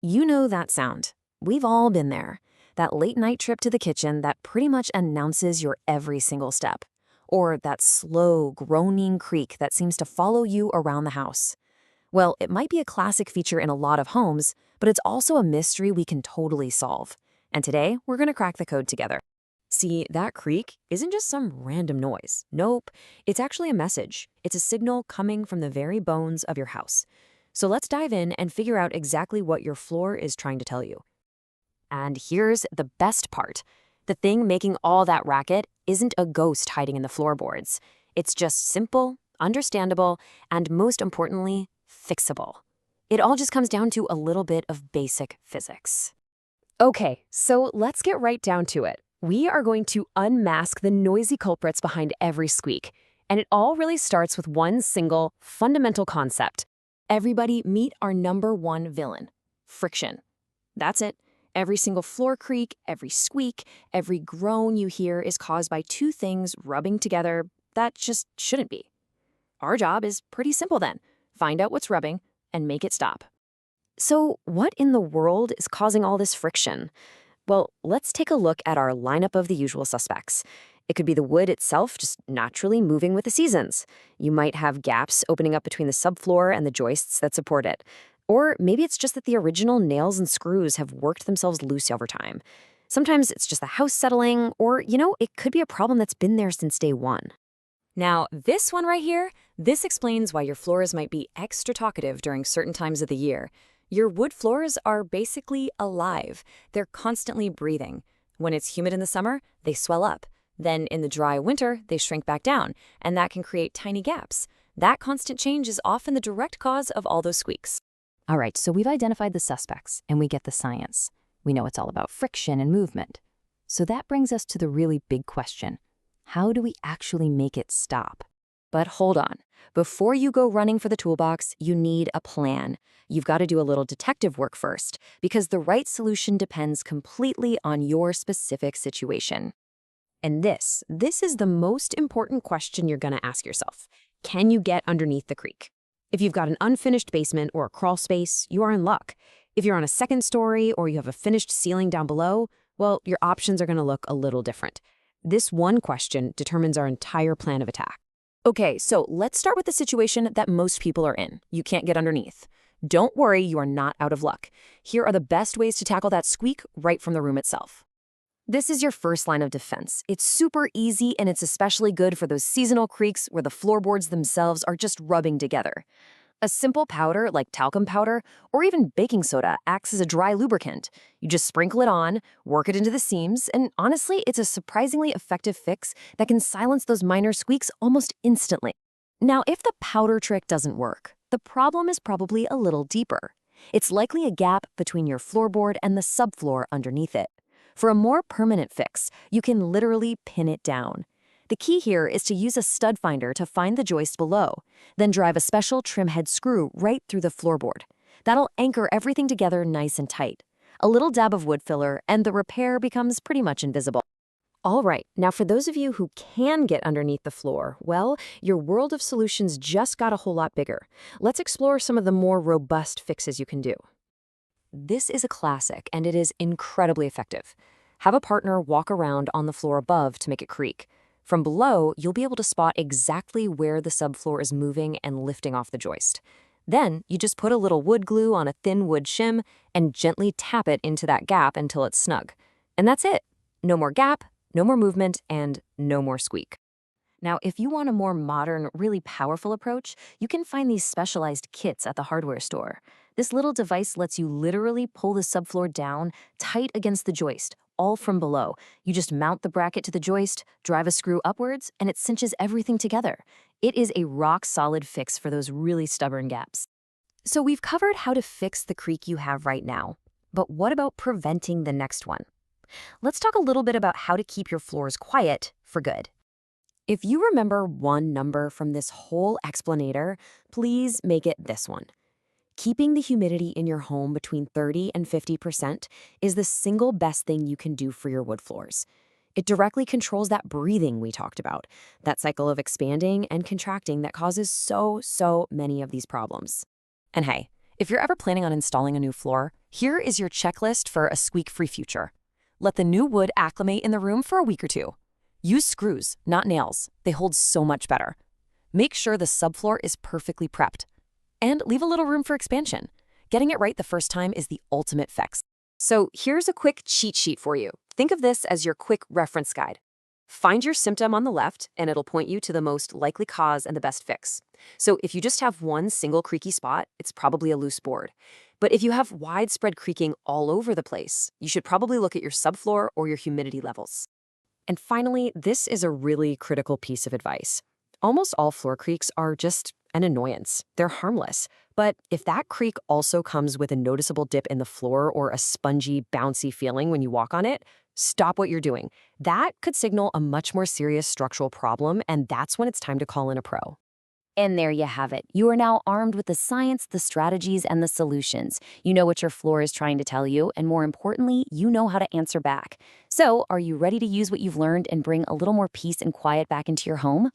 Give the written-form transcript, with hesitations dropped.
You know that sound. We've all been there. That late night trip to the kitchen that pretty much announces your every single step. Or that slow, groaning creak that seems to follow you around the house. Well, it might be a classic feature in a lot of homes, but it's also a mystery we can totally solve. And today, we're going to crack the code together. See, that creak isn't just some random noise. Nope, it's actually a message. It's a signal coming from the very bones of your house. So let's dive in and figure out exactly what your floor is trying to tell you. And here's the best part. The thing making all that racket isn't a ghost hiding in the floorboards. It's just simple, understandable, and most importantly, fixable. It all just comes down to a little bit of basic physics. Okay, so let's get right down to it. We are going to unmask the noisy culprits behind every squeak. And it all really starts with one single, fundamental concept. Everybody meet our number one villain, friction. That's it. Every single floor creak, every squeak, every groan you hear is caused by two things rubbing together that just shouldn't be. Our job is pretty simple then. Find out what's rubbing and make it stop. So what in the world is causing all this friction? Well, let's take a look at our lineup of the usual suspects. It could be the wood itself just naturally moving with the seasons. You might have gaps opening up between the subfloor and the joists that support it. Or maybe it's just that the original nails and screws have worked themselves loose over time. Sometimes it's just the house settling, or, it could be a problem that's been there since day one. Now, this one right here, this explains why your floors might be extra talkative during certain times of the year. Your wood floors are basically alive. They're constantly breathing. When it's humid in the summer, they swell up. Then in the dry winter, they shrink back down, and that can create tiny gaps. That constant change is often the direct cause of all those squeaks. All right, so we've identified the suspects, and we get the science. We know it's all about friction and movement. So that brings us to the really big question. How do we actually make it stop? But hold on. Before you go running for the toolbox, you need a plan. You've got to do a little detective work first, because the right solution depends completely on your specific situation. And this is the most important question you're going to ask yourself. Can you get underneath the creak? If you've got an unfinished basement or a crawl space, you are in luck. If you're on a second story or you have a finished ceiling down below, well, your options are going to look a little different. This one question determines our entire plan of attack. Okay, so let's start with the situation that most people are in. You can't get underneath. Don't worry, you are not out of luck. Here are the best ways to tackle that squeak right from the room itself. This is your first line of defense. It's super easy, and it's especially good for those seasonal creaks where the floorboards themselves are just rubbing together. A simple powder like talcum powder or even baking soda acts as a dry lubricant. You just sprinkle it on, work it into the seams, and honestly, it's a surprisingly effective fix that can silence those minor squeaks almost instantly. Now, if the powder trick doesn't work, the problem is probably a little deeper. It's likely a gap between your floorboard and the subfloor underneath it. For a more permanent fix, you can literally pin it down. The key here is to use a stud finder to find the joist below, then drive a special trim head screw right through the floorboard. That'll anchor everything together nice and tight. A little dab of wood filler, and the repair becomes pretty much invisible. All right, now for those of you who can get underneath the floor, well, your world of solutions just got a whole lot bigger. Let's explore some of the more robust fixes you can do. This is a classic, and it is incredibly effective. Have a partner walk around on the floor above to make it creak. From below, you'll be able to spot exactly where the subfloor is moving and lifting off the joist. Then, you just put a little wood glue on a thin wood shim and gently tap it into that gap until it's snug. And that's it. No more gap, no more movement, and no more squeak. Now, if you want a more modern, really powerful approach, you can find these specialized kits at the hardware store. This little device lets you literally pull the subfloor down tight against the joist, all from below. You just mount the bracket to the joist, drive a screw upwards, and it cinches everything together. It is a rock-solid fix for those really stubborn gaps. So we've covered how to fix the creak you have right now. But what about preventing the next one? Let's talk a little bit about how to keep your floors quiet for good. If you remember one number from this whole explanator, please make it this one. Keeping the humidity in your home between 30 and 50% is the single best thing you can do for your wood floors. It directly controls that breathing we talked about, that cycle of expanding and contracting that causes so many of these problems. And hey, If you're ever planning on installing a new floor, here is your checklist for a squeak-free future. Let the new wood acclimate in the room for a week or two. Use screws, not nails. They hold so much better. Make sure the subfloor is perfectly prepped. And leave a little room for expansion. Getting it right the first time is the ultimate fix. So here's a quick cheat sheet for you. Think of this as your quick reference guide. Find your symptom on the left, and it'll point you to the most likely cause and the best fix. So if you just have one single creaky spot, it's probably a loose board. But if you have widespread creaking all over the place, you should probably look at your subfloor or your humidity levels. And finally, this is a really critical piece of advice. Almost all floor creaks are just an annoyance. They're harmless. But if that creak also comes with a noticeable dip in the floor or a spongy, bouncy feeling when you walk on it, stop what you're doing. That could signal a much more serious structural problem, and that's when it's time to call in a pro. And there you have it. You are now armed with the science, the strategies, and the solutions. You know what your floor is trying to tell you, and more importantly, you know how to answer back. So, are you ready to use what you've learned and bring a little more peace and quiet back into your home?